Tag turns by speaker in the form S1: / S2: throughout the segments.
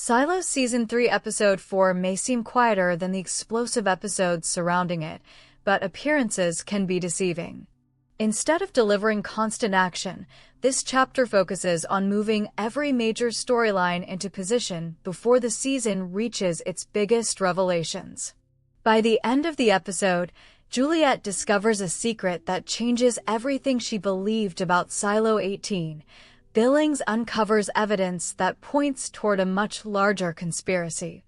S1: Silo's Season 3 Episode 4 may seem quieter than the explosive episodes surrounding it, but appearances can be deceiving. Instead of delivering constant action, this chapter focuses on moving every major storyline into position before the season reaches its biggest revelations. By the end of the episode, Juliet discovers a secret that changes everything she believed about Silo 18. Billings uncovers evidence that points toward a much larger conspiracy.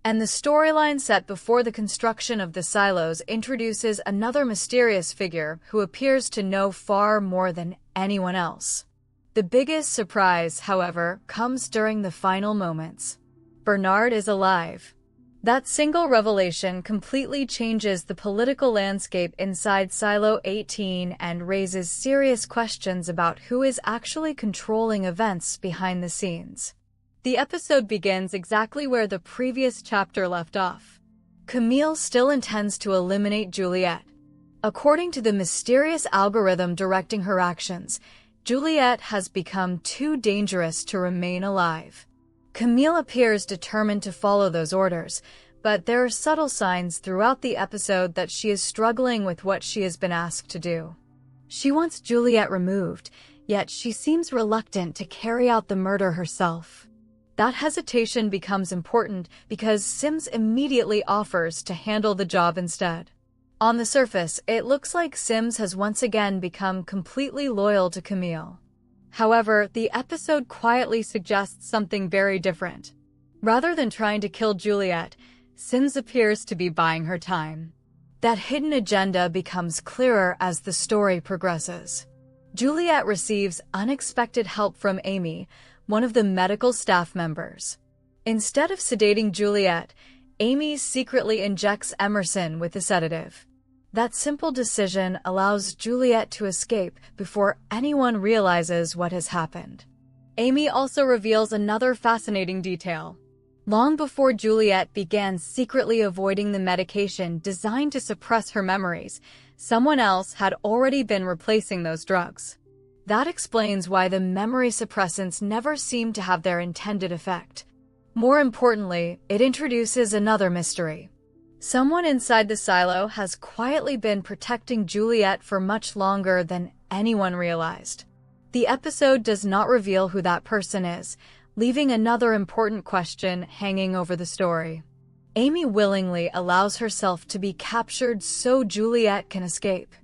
S1: And the storyline set before the construction of the silos introduces another mysterious figure who appears to know far more than anyone else. The biggest surprise, however, comes during the final moments. Bernard is alive. That single revelation completely changes the political landscape inside Silo 18 and raises serious questions about who is actually controlling events behind the scenes. The episode begins exactly where the previous chapter left off. Camille still intends to eliminate Juliet. According to the mysterious algorithm directing her actions, Juliet has become too dangerous to remain alive. Camille appears determined to follow those orders, but there are subtle signs throughout the episode that she is struggling with what she has been asked to do. She wants Juliet removed, yet she seems reluctant to carry out the murder herself. That hesitation becomes important because Sims immediately offers to handle the job instead. On the surface, it looks like Sims has once again become completely loyal to Camille. However, the episode quietly suggests something very different. Rather than trying to kill Juliet, Sims appears to be buying her time. That hidden agenda becomes clearer as the story progresses. Juliet receives unexpected help from Amy, one of the medical staff members. Instead of sedating Juliet, Amy secretly injects Emerson with a sedative. That simple decision allows Juliet to escape before anyone realizes what has happened. Amy also reveals another fascinating detail. Long before Juliet began secretly avoiding the medication designed to suppress her memories, someone else had already been replacing those drugs. That explains why the memory suppressants never seem to have their intended effect. More importantly, it introduces another mystery. Someone inside the silo has quietly been protecting Juliet for much longer than anyone realized. The episode does not reveal who that person is, leaving another important question hanging over the story. Amy willingly allows herself to be captured so Juliet can escape.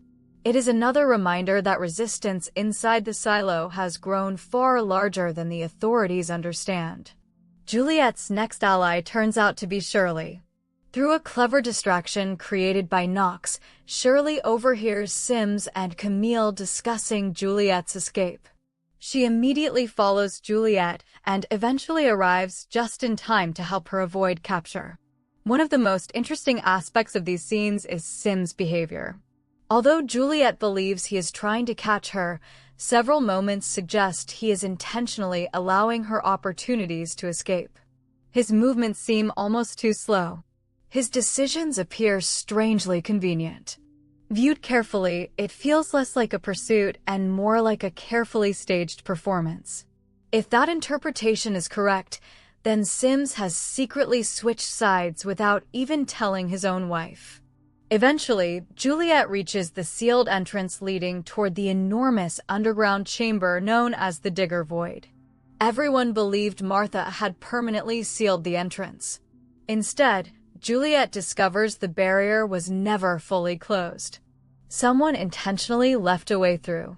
S1: It is another reminder that resistance inside the silo has grown far larger than the authorities understand. Juliet's next ally turns out to be Shirley. Through a clever distraction created by Knox, Shirley overhears Sims and Camille discussing Juliet's escape. She immediately follows Juliet and eventually arrives just in time to help her avoid capture. One of the most interesting aspects of these scenes is Sims' behavior. Although Juliet believes he is trying to catch her, several moments suggest he is intentionally allowing her opportunities to escape. His movements seem almost too slow. His decisions appear strangely convenient. Viewed carefully, it feels less like a pursuit and more like a carefully staged performance. If that interpretation is correct, then Sims has secretly switched sides without even telling his own wife. Eventually, Juliet reaches the sealed entrance leading toward the enormous underground chamber known as the Digger Void. Everyone believed Martha had permanently sealed the entrance. Instead, Juliet discovers the barrier was never fully closed. Someone intentionally left a way through.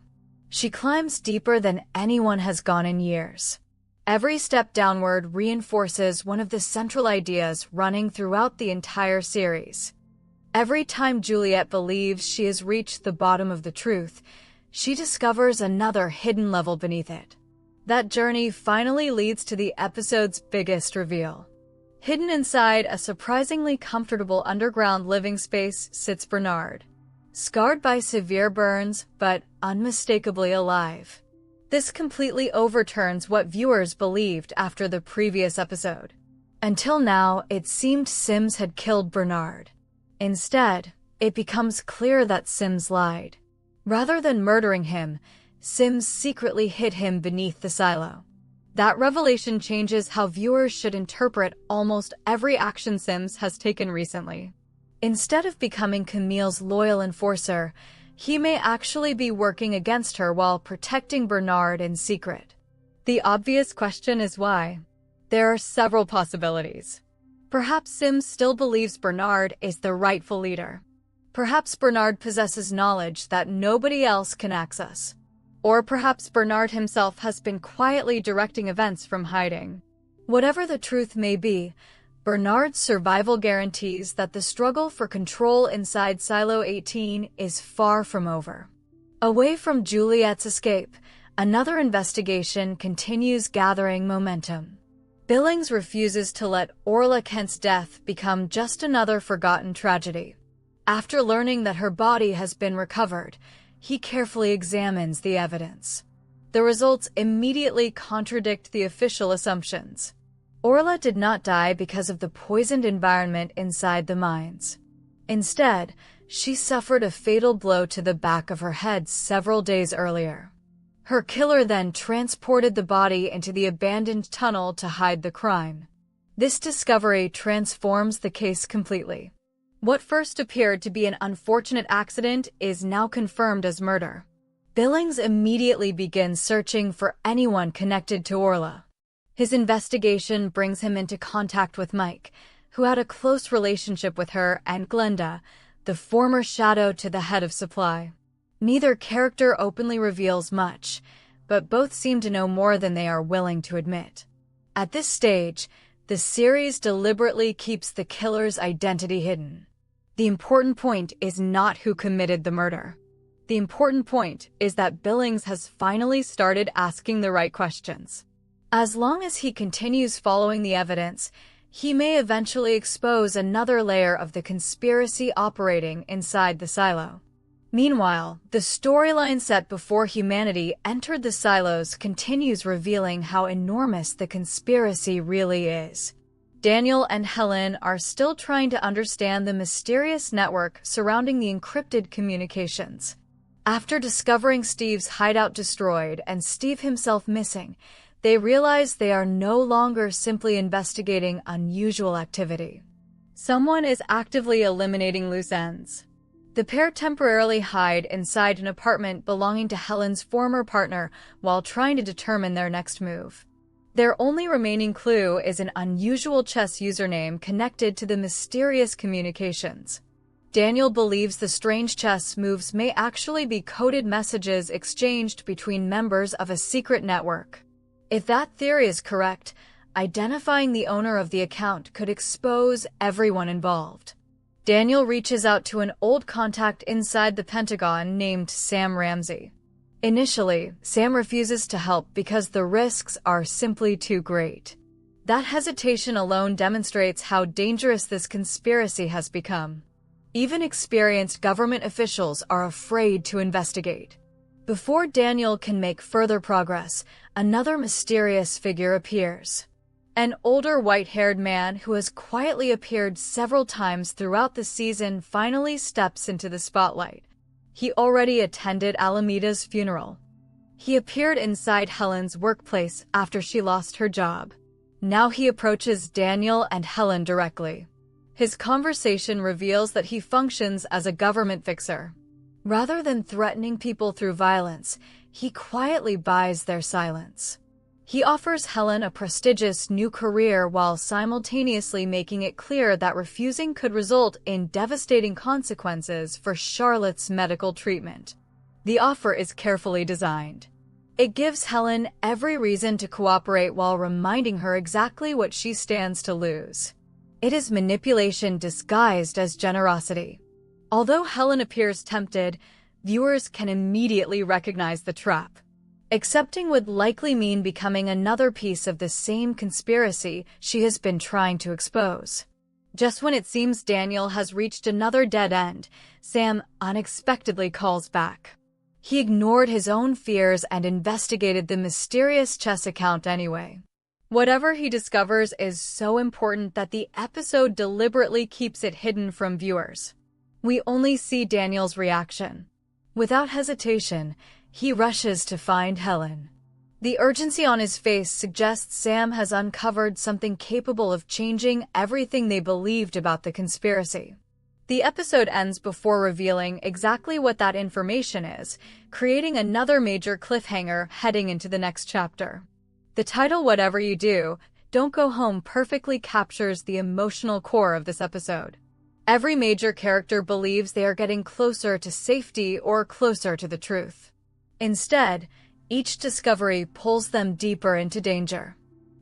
S1: She climbs deeper than anyone has gone in years. Every step downward reinforces one of the central ideas running throughout the entire series. Every time Juliet believes she has reached the bottom of the truth, she discovers another hidden level beneath it. That journey finally leads to the episode's biggest reveal. Hidden inside a surprisingly comfortable underground living space sits Bernard. Scarred by severe burns, but unmistakably alive. This completely overturns what viewers believed after the previous episode. Until now, it seemed Sims had killed Bernard. Instead, it becomes clear that Sims lied. Rather than murdering him, Sims secretly hid him beneath the silo. That revelation changes how viewers should interpret almost every action Sims has taken recently. Instead of becoming Camille's loyal enforcer, he may actually be working against her while protecting Bernard in secret. The obvious question is why. There are several possibilities. Perhaps Sims still believes Bernard is the rightful leader. Perhaps Bernard possesses knowledge that nobody else can access. Or perhaps Bernard himself has been quietly directing events from hiding. Whatever the truth may be, Bernard's survival guarantees that the struggle for control inside Silo 18 is far from over. Away from Juliet's escape, another investigation continues gathering momentum. Billings refuses to let Orla Kent's death become just another forgotten tragedy. After learning that her body has been recovered, he carefully examines the evidence. The results immediately contradict the official assumptions. Orla did not die because of the poisoned environment inside the mines. Instead, she suffered a fatal blow to the back of her head several days earlier. Her killer then transported the body into the abandoned tunnel to hide the crime. This discovery transforms the case completely. What first appeared to be an unfortunate accident is now confirmed as murder. Billings immediately begins searching for anyone connected to Orla. His investigation brings him into contact with Mike, who had a close relationship with her, and Glenda, the former shadow to the head of supply. Neither character openly reveals much, but both seem to know more than they are willing to admit. At this stage, the series deliberately keeps the killer's identity hidden. The important point is not who committed the murder. The important point is that Billings has finally started asking the right questions. As long as he continues following the evidence, he may eventually expose another layer of the conspiracy operating inside the silo. Meanwhile, the storyline set before humanity entered the silos continues, revealing how enormous the conspiracy really is. Daniel and Helen are still trying to understand the mysterious network surrounding the encrypted communications. After discovering Steve's hideout destroyed and Steve himself missing, they realize they are no longer simply investigating unusual activity. Someone is actively eliminating loose ends. The pair temporarily hide inside an apartment belonging to Helen's former partner while trying to determine their next move. Their only remaining clue is an unusual chess username connected to the mysterious communications. Daniel believes the strange chess moves may actually be coded messages exchanged between members of a secret network. If that theory is correct, identifying the owner of the account could expose everyone involved. Daniel reaches out to an old contact inside the Pentagon named Sam Ramsey. Initially, Sam refuses to help because the risks are simply too great. That hesitation alone demonstrates how dangerous this conspiracy has become. Even experienced government officials are afraid to investigate. Before Daniel can make further progress, another mysterious figure appears. An older white-haired man who has quietly appeared several times throughout the season finally steps into the spotlight. He already attended Alameda's funeral. He appeared inside Helen's workplace after she lost her job. Now he approaches Daniel and Helen directly. His conversation reveals that he functions as a government fixer. Rather than threatening people through violence, he quietly buys their silence. He offers Helen a prestigious new career while simultaneously making it clear that refusing could result in devastating consequences for Charlotte's medical treatment. The offer is carefully designed. It gives Helen every reason to cooperate while reminding her exactly what she stands to lose. It is manipulation disguised as generosity. Although Helen appears tempted, viewers can immediately recognize the trap. Accepting would likely mean becoming another piece of the same conspiracy she has been trying to expose. Just when it seems Daniel has reached another dead end, Sam unexpectedly calls back. He ignored his own fears and investigated the mysterious chess account anyway. Whatever he discovers is so important that the episode deliberately keeps it hidden from viewers. We only see Daniel's reaction. Without hesitation, he rushes to find Helen. The urgency on his face suggests Sam has uncovered something capable of changing everything they believed about the conspiracy. The episode ends before revealing exactly what that information is, creating another major cliffhanger heading into the next chapter. The title, Whatever You Do, Don't Go Home, perfectly captures the emotional core of this episode. Every major character believes they are getting closer to safety or closer to the truth. Instead, each discovery pulls them deeper into danger.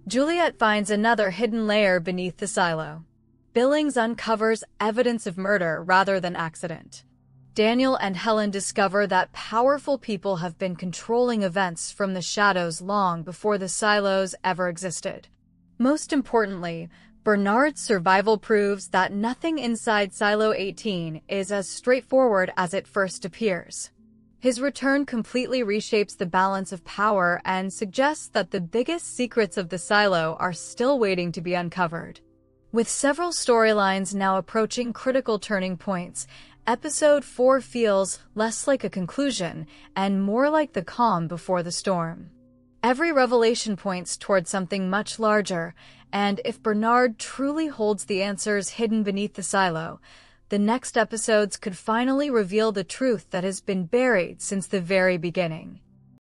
S1: Juliet finds another hidden layer beneath the silo. Billings uncovers evidence of murder rather than accident. Daniel and Helen discover that powerful people have been controlling events from the shadows long before the silos ever existed. Most importantly, Bernard's survival proves that nothing inside Silo 18 is as straightforward as it first appears. His return completely reshapes the balance of power and suggests that the biggest secrets of the silo are still waiting to be uncovered. With several storylines now approaching critical turning points, Episode 4 feels less like a conclusion and more like the calm before the storm. Every revelation points toward something much larger, and if Bernard truly holds the answers hidden beneath the silo, the next episodes could finally reveal the truth that has been buried since the very beginning.